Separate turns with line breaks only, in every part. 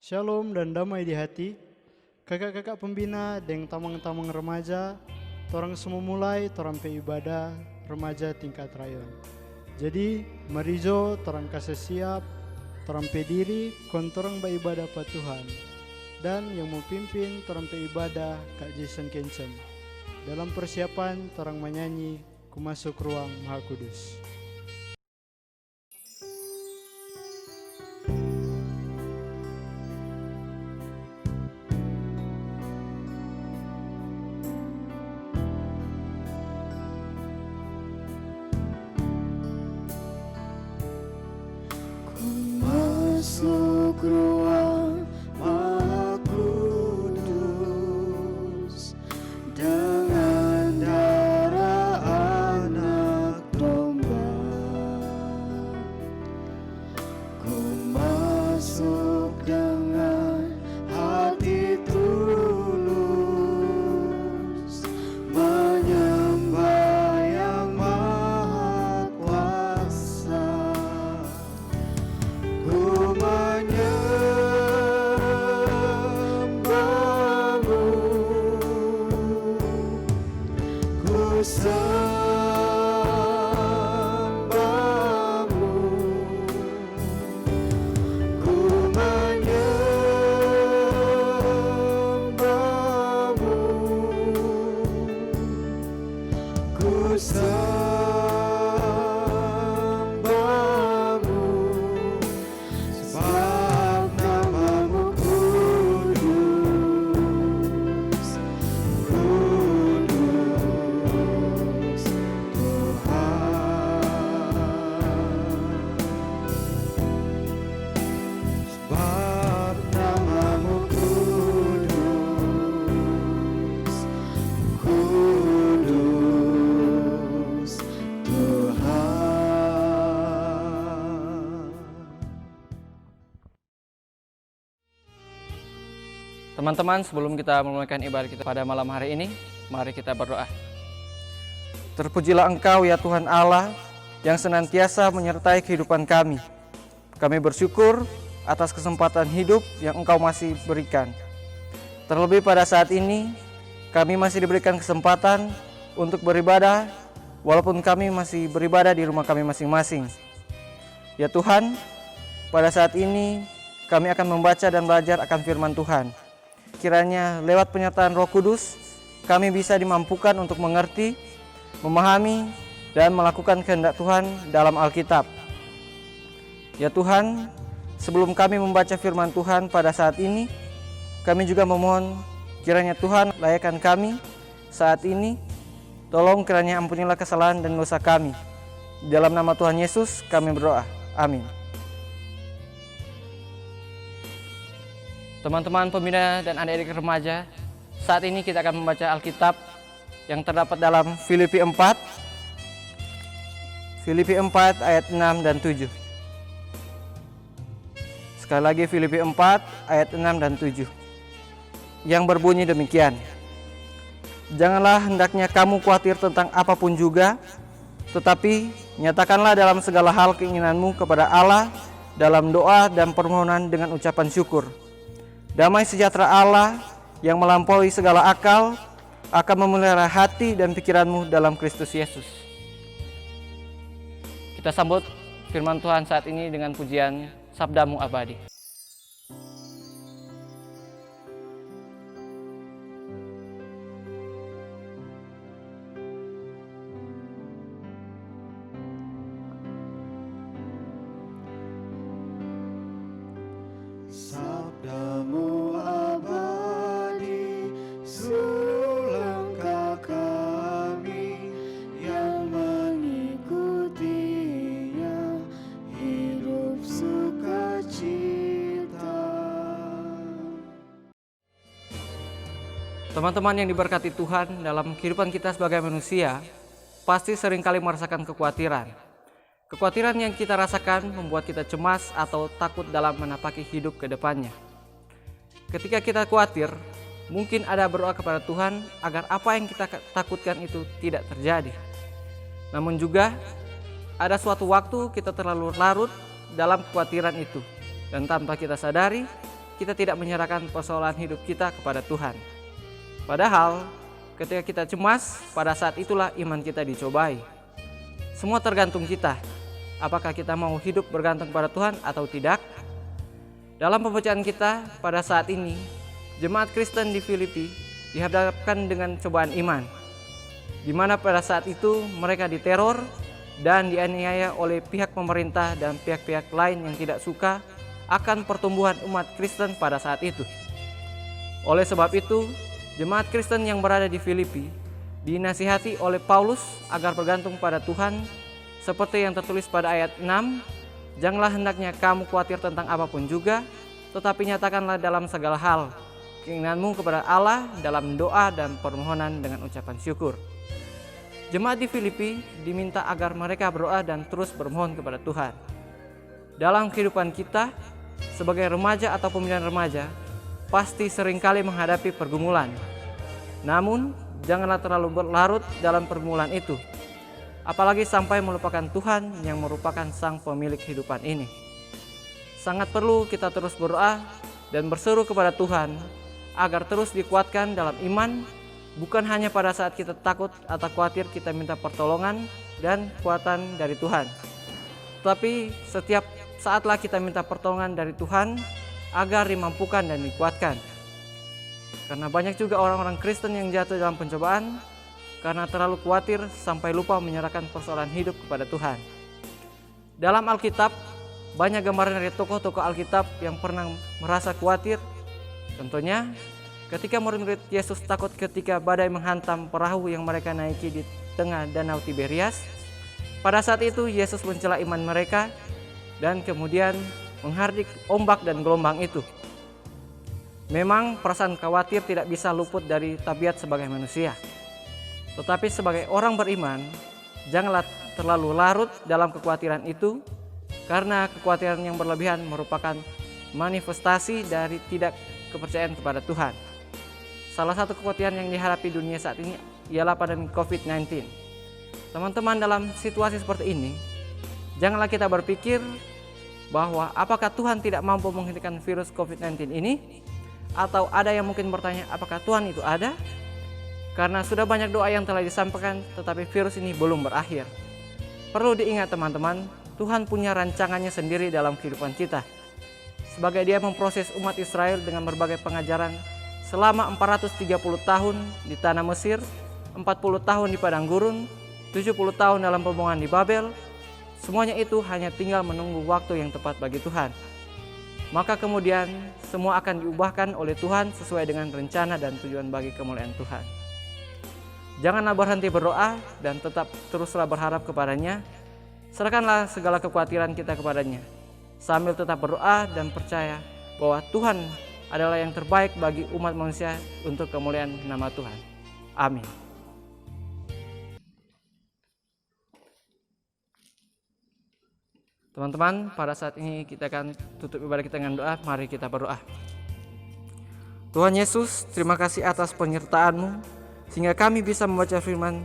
Shalom dan damai di hati, kakak-kakak pembina dan tamang-tamang remaja, torang semua mulai torang pe ibadah remaja tingkat rayon. Jadi, mari jo torang kasih siap, torang pe diri, kon torang beribadah pa Tuhan. Dan yang mau pimpin torang pe ibadah Kak Jason Kencem. Dalam persiapan torang menyanyi, Ku Masuk Ruang Maha Kudus.
Masuk ruang Maha Kudus dengan darah anak domba. Ku masuk dengan hati tulus, menyembah yang Maha Kuasa. Ku menyembahmu, ku sembahmu, ku menyembahmu, ku sembahmu. Sebab namamu kudus, kudus Tuhan. Sebab namamu kudus, kudus Tuhan.
Teman-teman, sebelum kita memulaikan ibadah kita pada malam hari ini, mari kita berdoa. Terpujilah Engkau ya Tuhan Allah yang senantiasa menyertai kehidupan kami. Kami bersyukur atas kesempatan hidup yang Engkau masih berikan. Terlebih pada saat ini, kami masih diberikan kesempatan untuk beribadah, walaupun kami masih beribadah di rumah kami masing-masing. Ya Tuhan, pada saat ini kami akan membaca dan belajar akan firman Tuhan. Kiranya lewat penyertaan Roh Kudus, kami bisa dimampukan untuk mengerti, memahami, dan melakukan kehendak Tuhan dalam Alkitab. Ya Tuhan, sebelum kami membaca firman Tuhan pada saat ini, kami juga memohon kiranya Tuhan layakkan kami saat ini. Tolong kiranya ampunilah kesalahan dan dosa kami. Di dalam nama Tuhan Yesus kami berdoa. Amin. Teman-teman pembina dan adik-adik remaja, saat ini kita akan membaca Alkitab yang terdapat dalam Filipi 4. Filipi 4 ayat 6 dan 7. Sekali lagi Filipi 4 ayat 6 dan 7. Yang berbunyi demikian. Janganlah hendaknya kamu khawatir tentang apapun juga, tetapi nyatakanlah dalam segala hal keinginanmu kepada Allah dalam doa dan permohonan dengan ucapan syukur. Damai sejahtera Allah yang melampaui segala akal akan memelihara hati dan pikiranmu dalam Kristus Yesus. Kita sambut firman Tuhan saat ini dengan pujian Sabdamu Abadi.
Sabdamu abadi, seluruh langkah kami yang mengikutinya, hidup sukacita.
Teman-teman yang diberkati Tuhan, dalam kehidupan kita sebagai manusia, pasti seringkali merasakan kekhawatiran. Kekhawatiran yang kita rasakan membuat kita cemas atau takut dalam menapaki hidup ke depannya. Ketika kita khawatir, mungkin ada berdoa kepada Tuhan agar apa yang kita takutkan itu tidak terjadi. Namun juga ada suatu waktu kita terlalu larut dalam kekhawatiran itu, dan tanpa kita sadari, kita tidak menyerahkan persoalan hidup kita kepada Tuhan. Padahal ketika kita cemas, pada saat itulah iman kita dicobai. Semua tergantung kita, apakah kita mau hidup bergantung pada Tuhan atau tidak. Dalam pembacaan kita pada saat ini, jemaat Kristen di Filipi dihadapkan dengan cobaan iman, di mana pada saat itu mereka diteror dan dianiaya oleh pihak pemerintah dan pihak-pihak lain yang tidak suka akan pertumbuhan umat Kristen pada saat itu. Oleh sebab itu, jemaat Kristen yang berada di Filipi dinasihati oleh Paulus agar bergantung pada Tuhan, seperti yang tertulis pada ayat 6, "Janganlah hendaknya kamu khawatir tentang apapun juga, tetapi nyatakanlah dalam segala hal keinginanmu kepada Allah dalam doa dan permohonan dengan ucapan syukur." Jemaat di Filipi diminta agar mereka berdoa dan terus bermohon kepada Tuhan. Dalam kehidupan kita sebagai remaja atau pemilihan remaja, pasti seringkali menghadapi pergumulan. Namun, janganlah terlalu berlarut dalam pergumulan itu, apalagi sampai melupakan Tuhan yang merupakan sang pemilik kehidupan ini. Sangat perlu kita terus berdoa dan berseru kepada Tuhan agar terus dikuatkan dalam iman, bukan hanya pada saat kita takut atau khawatir kita minta pertolongan dan kekuatan dari Tuhan, tetapi setiap saatlah kita minta pertolongan dari Tuhan agar dimampukan dan dikuatkan. Karena banyak juga orang-orang Kristen yang jatuh dalam pencobaan karena terlalu khawatir sampai lupa menyerahkan persoalan hidup kepada Tuhan. Dalam Alkitab, banyak gambaran dari tokoh-tokoh Alkitab yang pernah merasa khawatir. Contohnya, ketika murid-murid Yesus takut ketika badai menghantam perahu yang mereka naiki di tengah danau Tiberias. Pada saat itu Yesus mencela iman mereka dan kemudian menghardik ombak dan gelombang itu. Memang perasaan khawatir tidak bisa luput dari tabiat sebagai manusia. Tetapi sebagai orang beriman, janganlah terlalu larut dalam kekhawatiran itu, karena kekhawatiran yang berlebihan merupakan manifestasi dari tidak kepercayaan kepada Tuhan. Salah satu kekhawatiran yang dihadapi dunia saat ini ialah pandemi COVID-19. Teman-teman, dalam situasi seperti ini, janganlah kita berpikir bahwa apakah Tuhan tidak mampu menghentikan virus COVID-19 ini, atau ada yang mungkin bertanya apakah Tuhan itu ada? Karena sudah banyak doa yang telah disampaikan, tetapi virus ini belum berakhir. Perlu diingat teman-teman, Tuhan punya rancangannya sendiri dalam kehidupan kita. Sebagai Dia memproses umat Israel dengan berbagai pengajaran selama 430 tahun di tanah Mesir, 40 tahun di padang gurun, 70 tahun dalam pembuangan di Babel, semuanya itu hanya tinggal menunggu waktu yang tepat bagi Tuhan. Maka kemudian semua akan diubahkan oleh Tuhan sesuai dengan rencana dan tujuan bagi kemuliaan Tuhan. Janganlah berhenti berdoa dan tetap teruslah berharap kepadanya. Serahkanlah segala kekhawatiran kita kepadanya, sambil tetap berdoa dan percaya bahwa Tuhan adalah yang terbaik bagi umat manusia untuk kemuliaan nama Tuhan. Amin. Teman-teman, pada saat ini kita akan tutup ibadah kita dengan doa. Mari kita berdoa. Tuhan Yesus, terima kasih atas penyertaan-Mu sehingga kami bisa membaca firman.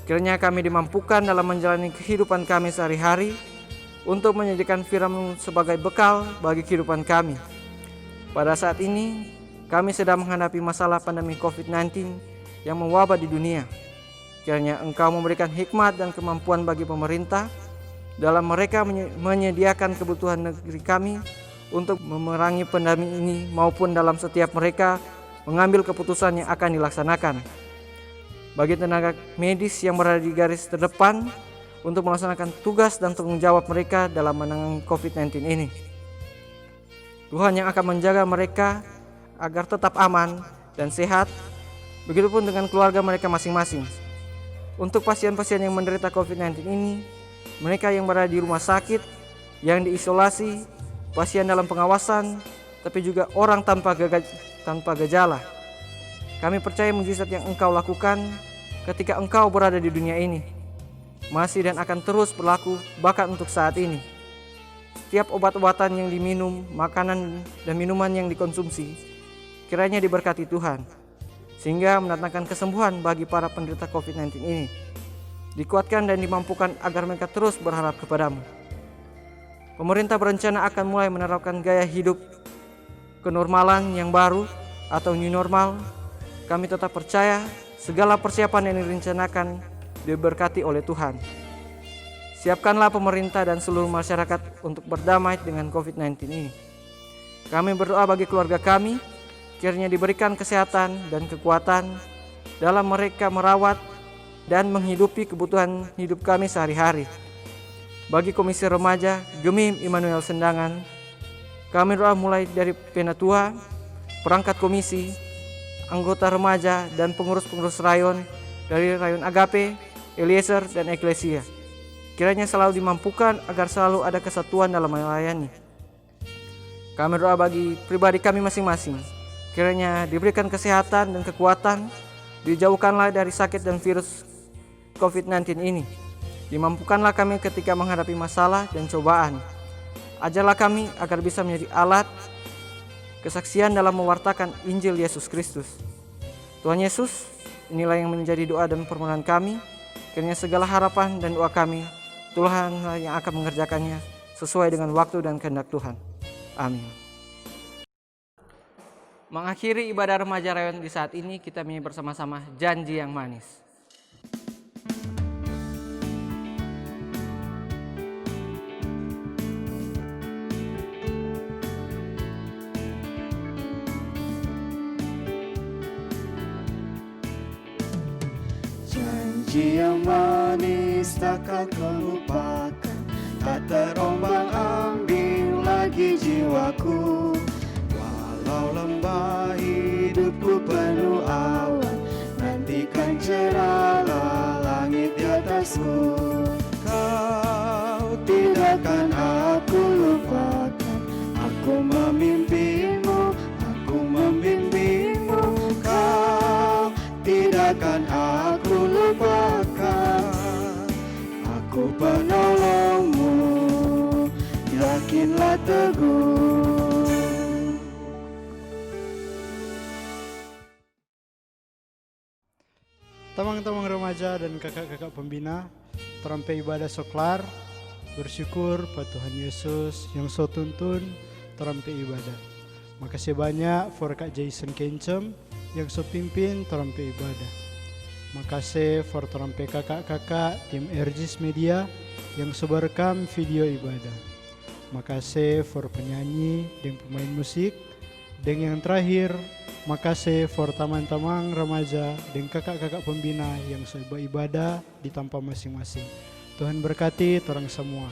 Kiranya kami dimampukan dalam menjalani kehidupan kami sehari-hari untuk menjadikan firman-Mu sebagai bekal bagi kehidupan kami. Pada saat ini, kami sedang menghadapi masalah pandemi COVID-19 yang mewabah di dunia. Kiranya Engkau memberikan hikmat dan kemampuan bagi pemerintah dalam mereka menyediakan kebutuhan negeri kami untuk memerangi pandemi ini, maupun dalam setiap mereka mengambil keputusan yang akan dilaksanakan. Bagi tenaga medis yang berada di garis terdepan untuk melaksanakan tugas dan tanggung jawab mereka dalam menangani COVID-19 ini, Tuhan yang akan menjaga mereka agar tetap aman dan sehat, begitupun dengan keluarga mereka masing-masing. Untuk pasien-pasien yang menderita COVID-19 ini, mereka yang berada di rumah sakit, yang diisolasi, pasien dalam pengawasan, tapi juga orang tanpa gejala. Kami percaya mukjizat yang Engkau lakukan ketika Engkau berada di dunia ini masih dan akan terus berlaku bahkan untuk saat ini. Setiap obat-obatan yang diminum, makanan dan minuman yang dikonsumsi, kiranya diberkati Tuhan, sehingga mendatangkan kesembuhan bagi para penderita COVID-19 ini. Dikuatkan dan dimampukan agar mereka terus berharap kepadamu. Pemerintah berencana akan mulai menerapkan gaya hidup kenormalan yang baru atau new normal, kami tetap percaya segala persiapan yang direncanakan diberkati oleh Tuhan. Siapkanlah pemerintah dan seluruh masyarakat untuk berdamai dengan COVID-19 ini. Kami berdoa bagi keluarga kami, kiranya diberikan kesehatan dan kekuatan dalam mereka merawat dan menghidupi kebutuhan hidup kami sehari-hari. Bagi Komisi Remaja Gemim Immanuel Sendangan, kami doa mulai dari penatua, perangkat komisi, anggota remaja, dan pengurus-pengurus rayon dari Rayon Agape, Eliezer, dan Eklesia. Kiranya selalu dimampukan agar selalu ada kesatuan dalam melayani. Kami doa bagi pribadi kami masing-masing, kiranya diberikan kesehatan dan kekuatan, dijauhkanlah dari sakit dan virus COVID-19 ini. Dimampukanlah kami ketika menghadapi masalah dan cobaan. Ajarlah kami agar bisa menjadi alat kesaksian dalam mewartakan Injil Yesus Kristus. Tuhan Yesus, inilah yang menjadi doa dan permohonan kami. Kiranya segala harapan dan doa kami, Tuhanlah yang akan mengerjakannya sesuai dengan waktu dan kehendak Tuhan. Amin. Mengakhiri ibadah remaja rayon di saat ini, kita menyanyi bersama-sama Janji yang Manis.
Janji yang manis takkan kau lupakan, tak terombang-ambing lagi jiwaku. Walau lembah hidupku penuh awan, nantikan cerahlah langit di atasku. Kau tidakkan aku lupakan, aku memimpinmu, aku membimbingmu. Kau tidakkan aku lupakan, aku penolongmu, yakinlah teguh.
Teman-teman remaja dan kakak-kakak pembina, terampai ibadah soklar, bersyukur pada Tuhan Yesus yang so tuntun terampai ibadah. Makasih banyak for Kak Jason Kencem yang so pimpin terampai ibadah. Makasih for terampai kakak-kakak tim RGS Media yang so berekam video ibadah. Makasih for penyanyi dan pemain musik. Dan yang terakhir, makasih for teman-teman remaja dan kakak-kakak pembina yang so beribadah di tempat masing-masing. Tuhan berkati orang semua.